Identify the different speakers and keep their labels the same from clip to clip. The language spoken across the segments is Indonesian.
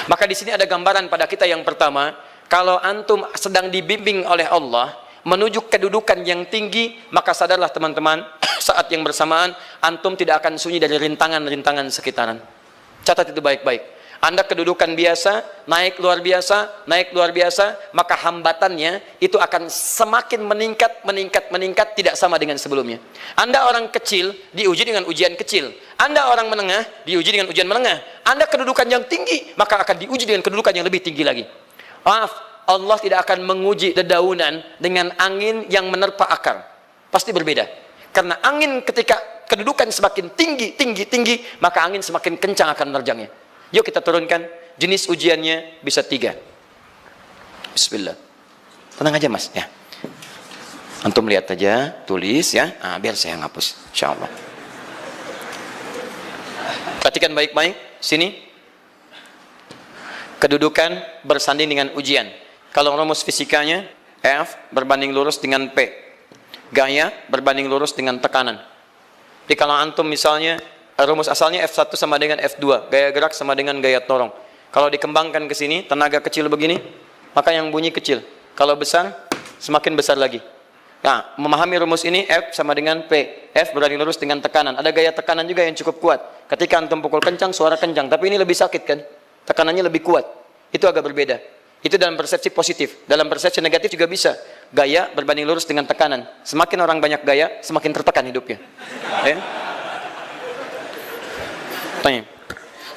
Speaker 1: Maka di sini ada gambaran pada kita yang pertama, kalau antum sedang dibimbing oleh Allah menuju kedudukan yang tinggi, maka sadarlah teman-teman, saat yang bersamaan antum tidak akan sunyi dari rintangan-rintangan sekitaran. Catat itu baik-baik. Anda kedudukan biasa, naik luar biasa, maka hambatannya itu akan semakin meningkat, tidak sama dengan sebelumnya. Anda orang kecil, diuji dengan ujian kecil. Anda orang menengah, diuji dengan ujian menengah. Anda kedudukan yang tinggi, maka akan diuji dengan kedudukan yang lebih tinggi lagi. Maaf, Allah tidak akan menguji dedaunan dengan angin yang menerpa akar. Pasti berbeda. Karena angin ketika kedudukan semakin tinggi, maka angin semakin kencang akan menerjangnya. Yuk kita turunkan. Jenis ujiannya bisa 3. Bismillah. Tenang aja mas ya. Antum lihat aja, tulis ya. Biar saya hapus, insyaallah. Perhatikan baik-baik. Sini. Kedudukan bersanding dengan ujian. Kalau rumus fisikanya, F berbanding lurus dengan P. Gaya berbanding lurus dengan tekanan. Jadi kalau antum misalnya, rumus asalnya F1 sama dengan F2, gaya gerak sama dengan gaya dorong. Kalau dikembangkan ke sini, tenaga kecil begini, maka yang bunyi kecil. Kalau besar, semakin besar lagi. Nah, memahami rumus ini, F sama dengan P. F berbanding lurus dengan tekanan. Ada gaya tekanan juga yang cukup kuat. Ketika antum pukul kencang, suara kencang. Tapi ini lebih sakit kan? Tekanannya lebih kuat. Itu agak berbeda. Itu dalam persepsi positif. Dalam persepsi negatif juga bisa. Gaya berbanding lurus dengan tekanan. Semakin orang banyak gaya, semakin tertekan hidupnya. Ya?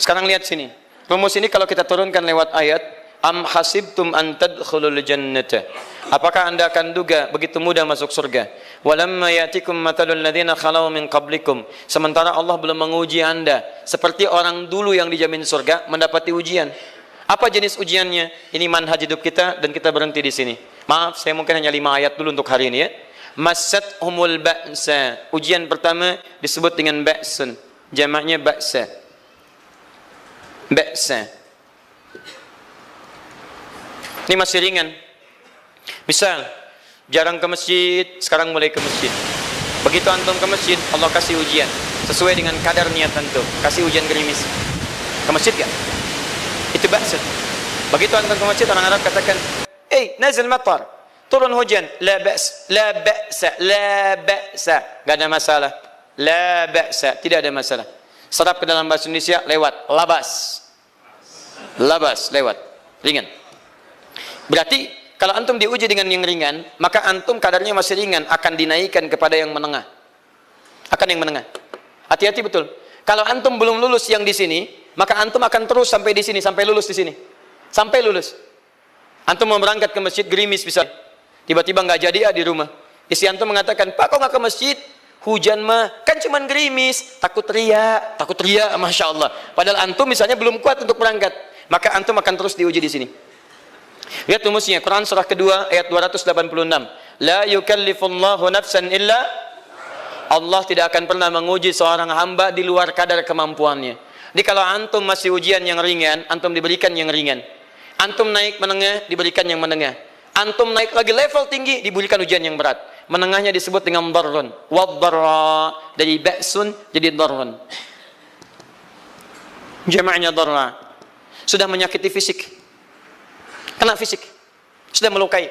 Speaker 1: Sekarang lihat sini. Rumus ini kalau kita turunkan lewat ayat, am hasibtum an tadkhulul jannata. Apakah Anda akan duga begitu mudah masuk surga? Walamma yatikum matalul ladzina khalau min qablikum. Sementara Allah belum menguji Anda seperti orang dulu yang dijamin surga mendapati ujian. Apa jenis ujiannya? Ini manhaj hidup kita dan kita berhenti di sini. Maaf, saya mungkin hanya 5 ayat dulu untuk hari ini ya. Massathumul ba'sa. Ujian pertama disebut dengan ba'sun. Jamaknya ba'sa. Ba'sa. Ini masih ringan. Misal, jarang ke masjid, sekarang mulai ke masjid. Begitu antum ke masjid, Allah kasih ujian sesuai dengan kadar niat antum. Kasih ujian gerimis. Ke masjid gak? Itu ba'sa. Begitu antum ke masjid, orang Arab katakan, nazil matar, turun hujan. La ba's, la ba'sa, la ba'sa. Gak ada masalah. La ba'sa, tidak ada masalah. Serap ke dalam bahasa Indonesia lewat labas. Labas lewat. Ringan. Berarti kalau antum diuji dengan yang ringan, maka antum kadarnya masih ringan, akan dinaikkan kepada yang menengah. Akan yang menengah. Hati-hati betul. Kalau antum belum lulus yang di sini, maka antum akan terus sampai di sini, sampai lulus di sini. Sampai lulus. Antum mau berangkat ke masjid gerimis bisa. Tiba-tiba nggak jadi di rumah. Istri antum mengatakan, "Pak, kok nggak ke masjid? Hujan mah kan cuman gerimis, takut ria, masya Allah." Padahal antum misalnya belum kuat untuk berangkat, maka antum akan terus diuji di sini. Lihat rumusnya, Quran surah kedua ayat 286. La yukallifullahu nafsan illa, Allah tidak akan pernah menguji seorang hamba di luar kadar kemampuannya. Jadi kalau antum masih ujian yang ringan, antum diberikan yang ringan. Antum naik menengah, diberikan yang menengah. Antum naik lagi level tinggi, diberikan ujian yang berat. Menengahnya disebut dengan darrun. Wad-darra, dari ba'sun jadi darrun. Jamaknya darra. Sudah menyakiti fisik. Kena fisik. Sudah melukai.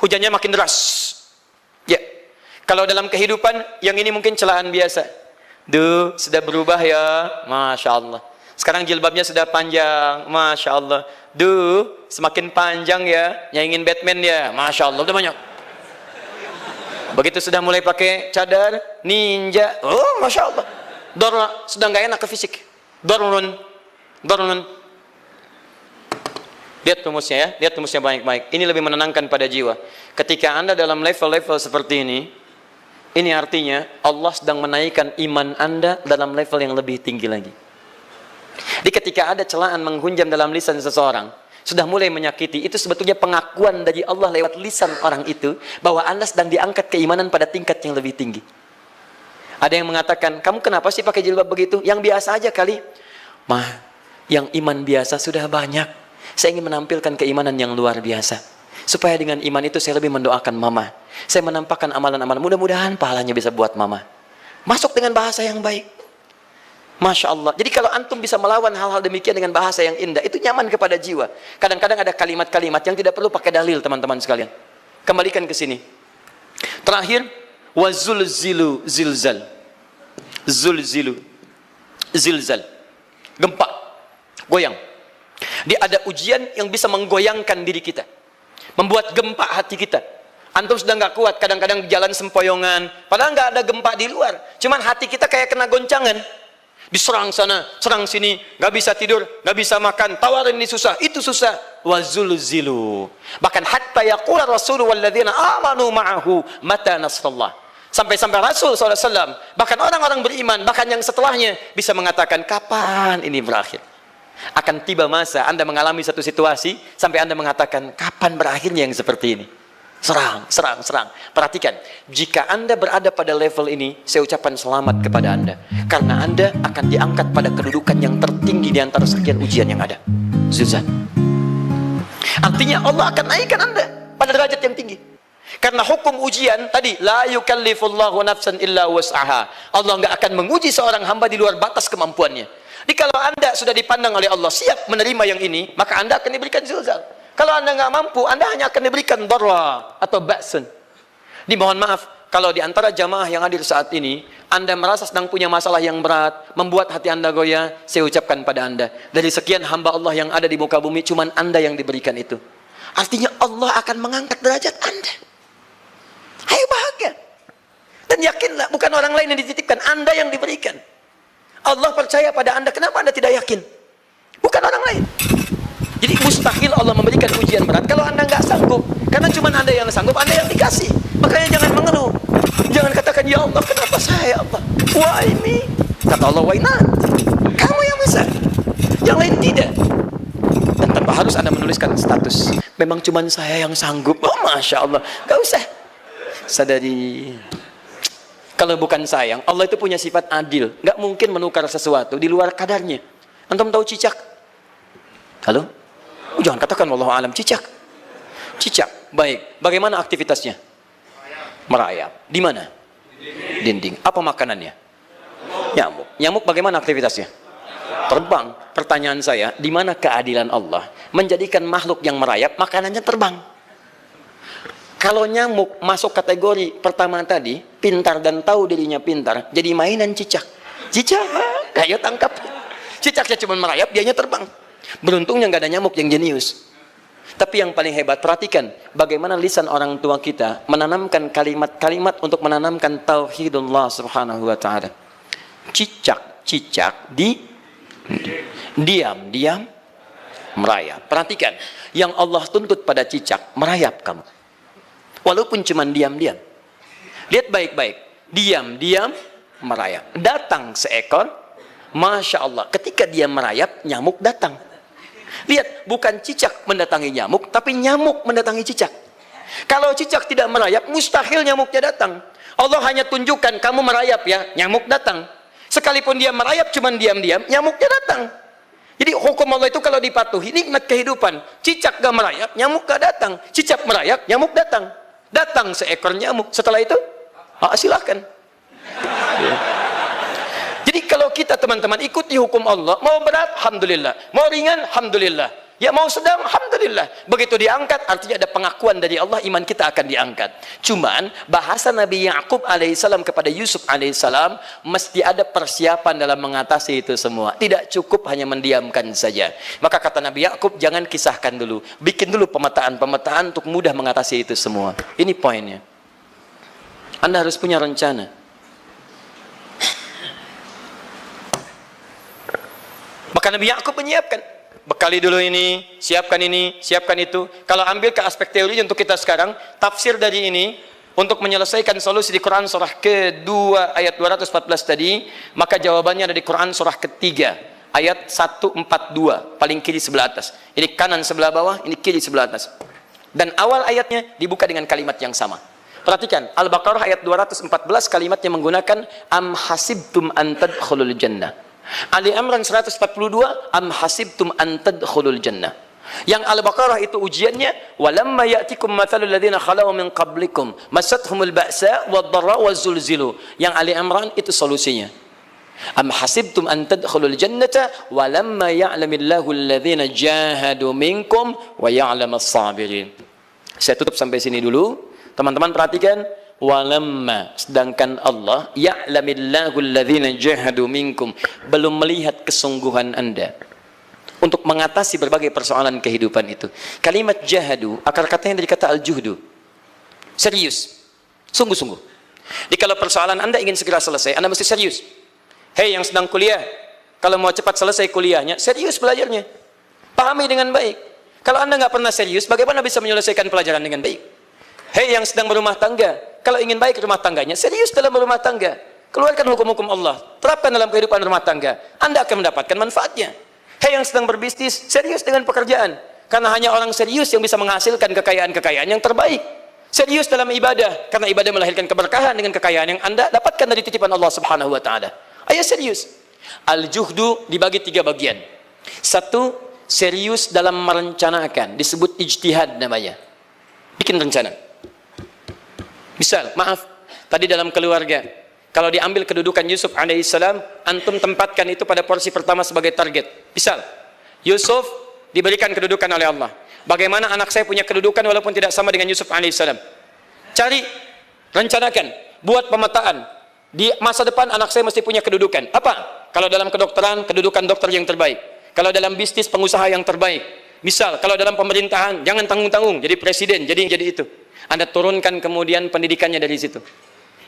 Speaker 1: Hujannya makin deras. Ya. Kalau dalam kehidupan, yang ini mungkin celaan biasa. Duh, sudah berubah ya. Masya Allah. Sekarang jilbabnya sudah panjang. Masya Allah. Duh, semakin panjang ya. Yang ingin Batman ya. Masya Allah. Udah banyak. Begitu sudah mulai pakai cadar, ninja. Oh, Masya Allah. Darra, sudah nggak enak ke fisik. Darrun. Darrun. Lihat rumusnya ya. Lihat rumusnya baik-baik. Ini lebih menenangkan pada jiwa. Ketika Anda dalam level-level seperti ini artinya Allah sedang menaikkan iman Anda dalam level yang lebih tinggi lagi. Jadi ketika ada celaan menghunjam dalam lisan seseorang, sudah mulai menyakiti, itu sebetulnya pengakuan dari Allah lewat lisan orang itu, bahwa Anda sedang diangkat keimanan pada tingkat yang lebih tinggi. Ada yang mengatakan, kamu kenapa sih pakai jilbab begitu? Yang biasa aja kali. Mah, yang iman biasa sudah banyak. Saya ingin menampilkan keimanan yang luar biasa. Supaya dengan iman itu saya lebih mendoakan mama. Saya menampakkan amalan-amalan. Mudah-mudahan pahalanya bisa buat mama. Masuk dengan bahasa yang baik.
Speaker 2: Masya Allah. Jadi kalau antum bisa melawan hal-hal demikian dengan bahasa yang indah, itu nyaman kepada jiwa. Kadang-kadang ada kalimat-kalimat yang tidak perlu pakai dalil, teman-teman sekalian. Kembalikan ke sini. Terakhir, wazulzilu zilzal. Zulzilu zilzal. Gempa, goyang. Dia ada ujian yang bisa menggoyangkan diri kita, membuat gempa hati kita. Antum sudah nggak kuat, kadang-kadang jalan sempoyongan, padahal nggak ada gempa di luar, cuman hati kita kayak kena goncangan. Diserang sana, serang sini, nggak bisa tidur, nggak bisa makan, tawarin ini susah, itu susah. Wazulzilu. Bahkan hatta yaqula Rasulullah walladzina amanu ma'ahu mata nasrullah. Sampai-sampai Rasul SAW, bahkan orang-orang beriman, bahkan yang setelahnya bisa mengatakan, kapan ini berakhir? Akan tiba masa Anda mengalami satu situasi sampai Anda mengatakan, kapan berakhirnya yang seperti ini? Serang, serang, serang. Perhatikan, jika Anda berada pada level ini, saya ucapkan selamat kepada Anda. Karena Anda akan diangkat pada kedudukan yang tertinggi di antara sekian ujian yang ada. Zuzan. Artinya Allah akan naikkan Anda pada derajat yang tinggi. Karena hukum ujian tadi, la yukallifullahu nafsan illa wus'aha. Allah nggak akan menguji seorang hamba di luar batas kemampuannya. Jadi kalau Anda sudah dipandang oleh Allah siap menerima yang ini, maka Anda akan diberikan zilzal. Kalau Anda nggak mampu, Anda hanya akan diberikan darra atau ba'sun. Dimohon maaf, kalau di antara jamaah yang hadir saat ini, Anda merasa sedang punya masalah yang berat, membuat hati Anda goyah, saya ucapkan pada Anda, dari sekian hamba Allah yang ada di muka bumi, cuman Anda yang diberikan itu. Artinya Allah akan mengangkat derajat Anda. Ayo bahagia. Dan yakinlah, bukan orang lain yang dititipkan, Anda yang diberikan. Allah percaya pada Anda, kenapa Anda tidak yakin? Bukan orang lain. Jadi mustahil Allah memberikan ujian berat kalau Anda nggak sanggup. Karena cuma Anda yang sanggup, Anda yang dikasih. Makanya jangan mengeluh. Jangan katakan, ya Allah, kenapa saya, Allah? Why me? Kata Allah, why not? Kamu yang bisa. Yang lain tidak. Dan tanpa harus Anda menuliskan status. Memang cuma saya yang sanggup. Oh, Masya Allah. Gak usah. Sadari. Kalau bukan sayang, Allah itu punya sifat adil. Nggak mungkin menukar sesuatu di luar kadarnya. Antum tahu cicak? Halo? Jangan katakan wallahu alam, cicak. Cicak, baik. Bagaimana aktivitasnya? Merayap. Di mana? Dinding. Apa makanannya? Nyamuk. Nyamuk bagaimana aktivitasnya? Terbang. Pertanyaan saya, di mana keadilan Allah menjadikan makhluk yang merayap makanannya terbang? Kalau nyamuk masuk kategori pertama tadi, pintar dan tahu dirinya pintar, jadi mainan cicak. Cicak, ayo tangkap. Cicaknya cuma merayap, dianya terbang. Beruntungnya nggak ada nyamuk yang jenius. Tapi yang paling hebat, perhatikan bagaimana lisan orang tua kita menanamkan kalimat-kalimat untuk menanamkan tauhidullah subhanahu wa ta'ala. Cicak diam merayap. Perhatikan, yang Allah tuntut pada cicak, merayap kamu. Walaupun cuma diam-diam. Lihat baik-baik, diam-diam merayap. Datang seekor, Masya Allah, ketika dia merayap, nyamuk datang. Lihat, bukan cicak mendatangi nyamuk, tapi nyamuk mendatangi cicak. Kalau cicak tidak merayap, mustahil nyamuknya datang. Allah hanya tunjukkan, kamu merayap ya, nyamuk datang. Sekalipun dia merayap, cuman diam-diam, nyamuknya datang. Jadi hukum Allah itu kalau dipatuhi, nikmat kehidupan. Cicak gak merayap, nyamuk gak datang. Cicak merayap, nyamuk datang. Datang seekor nyamuk. Setelah itu, silakan. Jadi kalau kita teman-teman ikuti hukum Allah, mau berat, alhamdulillah. Mau ringan, alhamdulillah. Ya mau sedang, alhamdulillah. Begitu diangkat, artinya ada pengakuan dari Allah, iman kita akan diangkat. Cuman, bahasa Nabi Ya'qub alaihissalam kepada Yusuf alaihissalam, mesti ada persiapan dalam mengatasi itu semua. Tidak cukup hanya mendiamkan saja. Maka kata Nabi Ya'qub, jangan kisahkan dulu. Bikin dulu pemetaan-pemetaan untuk mudah mengatasi itu semua. Ini poinnya. Anda harus punya rencana. Maka Nabi Ya'qub menyiapkan, bekali dulu ini, siapkan itu. Kalau ambil ke aspek teori untuk kita sekarang, tafsir dari ini untuk menyelesaikan solusi di Quran surah kedua ayat 214 tadi, maka jawabannya ada di Quran surah ketiga ayat 142, paling kiri sebelah atas. Ini kanan sebelah bawah, ini kiri sebelah atas. Dan awal ayatnya dibuka dengan kalimat yang sama. Perhatikan, Al-Baqarah ayat 214 kalimatnya menggunakan am hasibtum an tadkhulul jannah. Ali Imran 142 am hasibtum an tadkhulul jannah. Yang Al-Baqarah itu ujiannya, walamma ya'tikum mathalul ladzina khalau min qablikum masathumul ba'sa wad-dharra waz-zulzilu. Yang Ali Imran itu solusinya. Am hasibtum an tadkhulul jannata wa lamma ya'lamillahu alladhina jahadu minkum wa ya'lamas sabirin. Saya tutup sampai sini dulu. Teman-teman perhatikan, walamma, sedangkan Allah ya'lamillahu alladhina jahadu minkum, belum melihat kesungguhan Anda untuk mengatasi berbagai persoalan kehidupan itu. Kalimat jahadu akar katanya dari kata al-juhdu. Serius. Sungguh-sungguh. Jadi kalau persoalan Anda ingin segera selesai, Anda mesti serius. Hei yang sedang kuliah, kalau mau cepat selesai kuliahnya, serius belajarnya. Pahami dengan baik. Kalau Anda nggak pernah serius, bagaimana bisa menyelesaikan pelajaran dengan baik? Hei yang sedang berumah tangga, kalau ingin baik rumah tangganya, serius dalam berumah tangga. Keluarkan hukum-hukum Allah, terapkan dalam kehidupan rumah tangga. Anda akan mendapatkan manfaatnya. Hei yang sedang berbisnis, serius dengan pekerjaan. Karena hanya orang serius yang bisa menghasilkan kekayaan-kekayaan yang terbaik. Serius dalam ibadah, karena ibadah melahirkan keberkahan dengan kekayaan yang Anda dapatkan dari titipan Allah Subhanahu wa taala. Ayo serius. Al-juhdu dibagi 3 bagian. 1, serius dalam merencanakan, disebut ijtihad namanya. Bikin rencana. Misal, maaf, tadi dalam keluarga, kalau diambil kedudukan Yusuf alaihissalam, antum tempatkan itu pada porsi pertama sebagai target. Misal, Yusuf diberikan kedudukan oleh Allah. Bagaimana anak saya punya kedudukan walaupun tidak sama dengan Yusuf alaihissalam? Cari, rencanakan, buat pemetaan. Di masa depan anak saya mesti punya kedudukan. Apa? Kalau dalam kedokteran, kedudukan dokter yang terbaik. Kalau dalam bisnis, pengusaha yang terbaik. Misal, kalau dalam pemerintahan, jangan tanggung-tanggung, jadi presiden, jadi itu. Anda turunkan kemudian pendidikannya dari situ.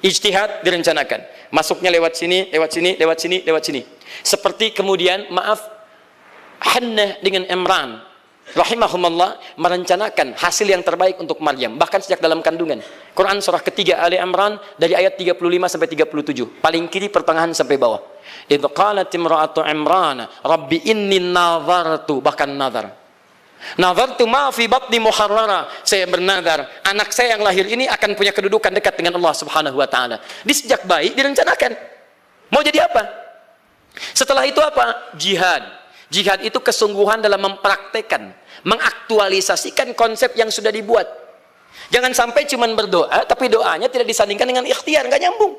Speaker 2: Ijtihad direncanakan. Masuknya lewat sini, lewat sini, lewat sini, lewat sini. Seperti kemudian, maaf, Hannah dengan Imran, rahimahumullah, merencanakan hasil yang terbaik untuk Maryam, bahkan sejak dalam kandungan. Quran surah ketiga Ali Imran dari ayat 35 sampai 37, paling kiri pertengahan sampai bawah. Idz qalat imra'atu Imran rabbi inni nazartu, bahkan nazartu ma fi batni muharrara, saya bernazar anak saya yang lahir ini akan punya kedudukan dekat dengan Allah Subhanahu wa taala. Di sejak bayi direncanakan mau jadi apa. Setelah itu apa? Jihad. Jihad itu kesungguhan dalam mempraktekkan, mengaktualisasikan konsep yang sudah dibuat. Jangan sampai cuma berdoa, tapi doanya tidak disandingkan dengan ikhtiar, nggak nyambung.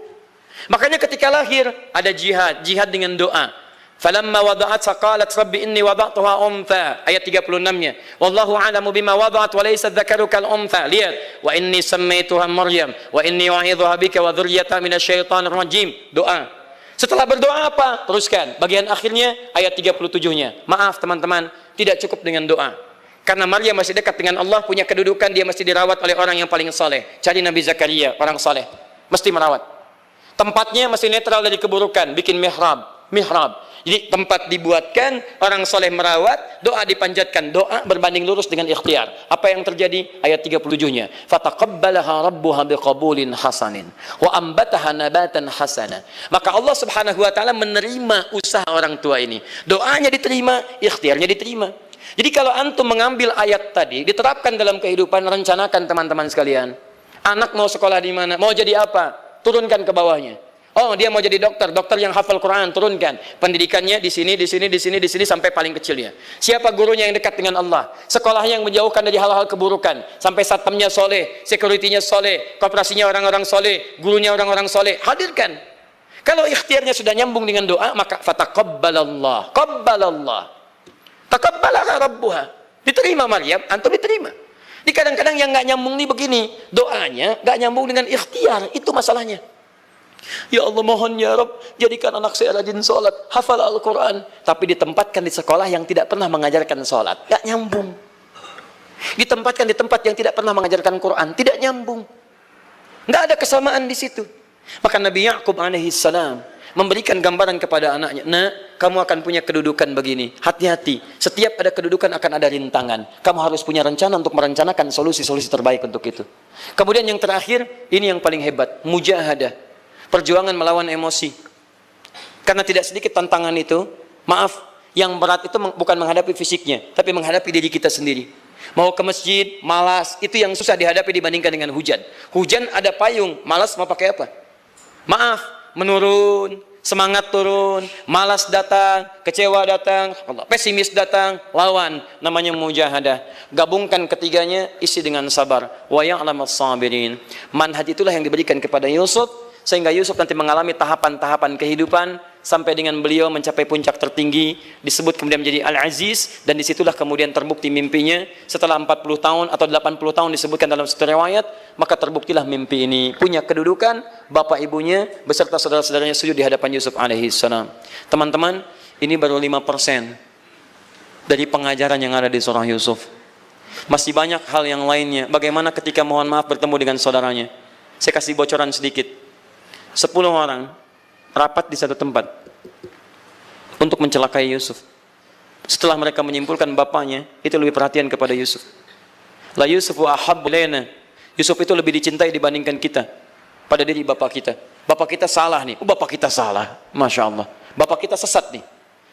Speaker 2: Makanya ketika lahir ada jihad, jihad dengan doa. Falamma wada'at saqalat rabbi inni wada'tuha untha, ayat 36-nya. Wallahu a'lamu bima wada'at wa laysa dzakaru kal untha. Lihat, wa inni sammaituha Maryam wa inni wa'idhuha bika wa dzurriyyataha minasyaitonir rajim. Doa. Setelah berdoa apa? Teruskan. Bagian akhirnya ayat 37-nya. Maaf teman-teman, tidak cukup dengan doa. Karena Maryam masih dekat dengan Allah, punya kedudukan, dia mesti dirawat oleh orang yang paling saleh. Cari Nabi Zakaria, orang saleh. Mesti merawat. Tempatnya masih netral dari keburukan, bikin mihrab. Jadi tempat dibuatkan, orang soleh merawat, doa dipanjatkan, doa berbanding lurus dengan ikhtiar. Apa yang terjadi? Ayat 37-nya. Fataqabbalaha rabbuha biqabulin hasanin wa ambataha nabatan hasana. Maka Allah Subhanahu wa taala menerima usaha orang tua ini. Doanya diterima, ikhtiarnya diterima. Jadi kalau antum mengambil ayat tadi, diterapkan dalam kehidupan, rencanakan teman-teman sekalian. Anak mau sekolah di mana? Mau jadi apa? Turunkan ke bawahnya. Oh, dia mau jadi dokter, dokter yang hafal Quran, turunkan. Pendidikannya di sini sampai paling kecilnya. Siapa gurunya yang dekat dengan Allah? Sekolahnya yang menjauhkan dari hal-hal keburukan, sampai satpamnya soleh, securitynya soleh, koperasinya orang-orang soleh, gurunya orang-orang soleh. Hadirkan. Kalau ikhtiarnya sudah nyambung dengan doa, maka fataqabbalallah, qabbalallah. Taqabbalaha rabbuha. Diterima Maryam, antum diterima. Di kadang-kadang yang nggak nyambung nih begini, doanya nggak nyambung dengan ikhtiar, itu masalahnya. Ya Allah, mohon ya Rabb, jadikan anak saya rajin sholat, hafal Al-Quran, tapi ditempatkan di sekolah yang tidak pernah mengajarkan sholat, nggak nyambung. Ditempatkan di tempat yang tidak pernah mengajarkan Quran, tidak nyambung. Nggak ada kesamaan di situ. Maka Nabi Ya'qub alaihissalam memberikan gambaran kepada anaknya, nak, kamu akan punya kedudukan begini, hati-hati, setiap ada kedudukan akan ada rintangan, kamu harus punya rencana untuk merencanakan solusi-solusi terbaik untuk itu. Kemudian yang terakhir, ini yang paling hebat, mujahadah, perjuangan melawan emosi. Karena tidak sedikit tantangan itu, maaf, yang berat itu bukan menghadapi fisiknya, tapi menghadapi diri kita sendiri. Mau ke masjid, malas, itu yang susah dihadapi dibandingkan dengan hujan. Hujan ada payung, malas mau pakai apa? Maaf, menurun, semangat turun, malas datang, kecewa datang, pesimis datang, lawan, namanya mujahadah. Gabungkan ketiganya, isi dengan sabar. Wa ya'lamas sabirin. Manhaj itulah yang diberikan kepada Yusuf, sehingga Yusuf nanti mengalami tahapan-tahapan kehidupan sampai dengan beliau mencapai puncak tertinggi, disebut kemudian menjadi Al-Aziz, dan disitulah kemudian terbukti mimpinya. Setelah 40 tahun atau 80 tahun disebutkan dalam satu riwayat, maka terbuktilah mimpi ini. Punya kedudukan, bapak ibunya beserta saudara-saudaranya sujud di hadapan Yusuf alaihi salam. Teman-teman, ini baru 5% dari pengajaran yang ada di surah Yusuf. Masih banyak hal yang lainnya. Bagaimana ketika mohon maaf bertemu dengan saudaranya. Saya kasih bocoran sedikit. 10 orang rapat di satu tempat untuk mencelakai Yusuf. Setelah mereka menyimpulkan bapaknya itu lebih perhatian kepada Yusuf. La Yusufu ahabbu ilaina. Yusuf itu lebih dicintai dibandingkan kita pada diri bapak kita. Bapak kita salah nih. Bapak kita salah. Masya Allah. Bapak kita sesat nih.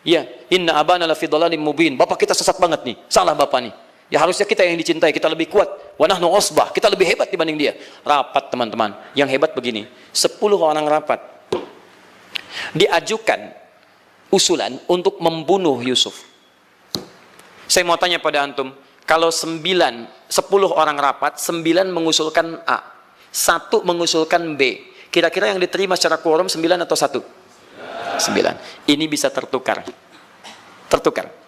Speaker 2: Ya, inna abana lafi dhalalim mubin. Bapak kita sesat banget nih. Salah bapak nih. Ya harusnya kita yang dicintai, kita lebih kuat. Wa nahnu usbah, kita lebih hebat dibanding dia. Rapat teman-teman. Yang hebat begini, 10 orang rapat. Diajukan usulan untuk membunuh Yusuf. Saya mau tanya pada antum, kalau 10 orang rapat, 9 mengusulkan A, 1 mengusulkan B, kira-kira yang diterima secara quorum 9 atau 1? 9. Ini bisa tertukar. Tertukar.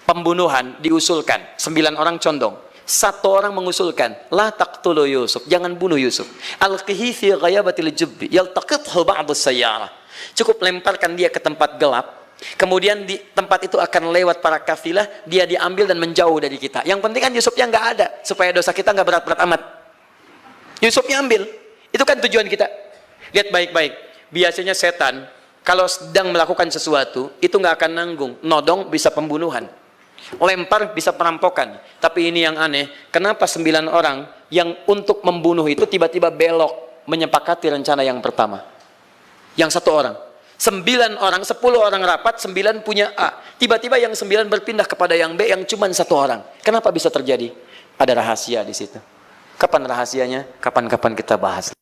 Speaker 2: Pembunuhan diusulkan, 9 orang condong. 1 orang mengusulkan, la taqtulu Yusuf, jangan bunuh Yusuf. Alqihi fi ghayabatil jubbi, yaltaqithu ba'du sayyarah. Cukup lemparkan dia ke tempat gelap, kemudian di tempat itu akan lewat para kafilah, dia diambil dan menjauh dari kita. Yang penting kan Yusufnya nggak ada, supaya dosa kita nggak berat-berat amat. Yusufnya ambil, itu kan tujuan kita. Lihat baik-baik, biasanya setan kalau sedang melakukan sesuatu, itu nggak akan nanggung. Nodong bisa pembunuhan, lempar bisa perampokan. Tapi ini yang aneh, kenapa 9 orang yang untuk membunuh itu tiba-tiba belok menyepakati rencana yang pertama? Yang 1 orang, 9 orang, 10 orang rapat, 9 punya A. Tiba-tiba yang 9 berpindah kepada yang B yang cuma 1 orang. Kenapa bisa terjadi? Ada rahasia di situ. Kapan rahasianya? Kapan-kapan kita bahas.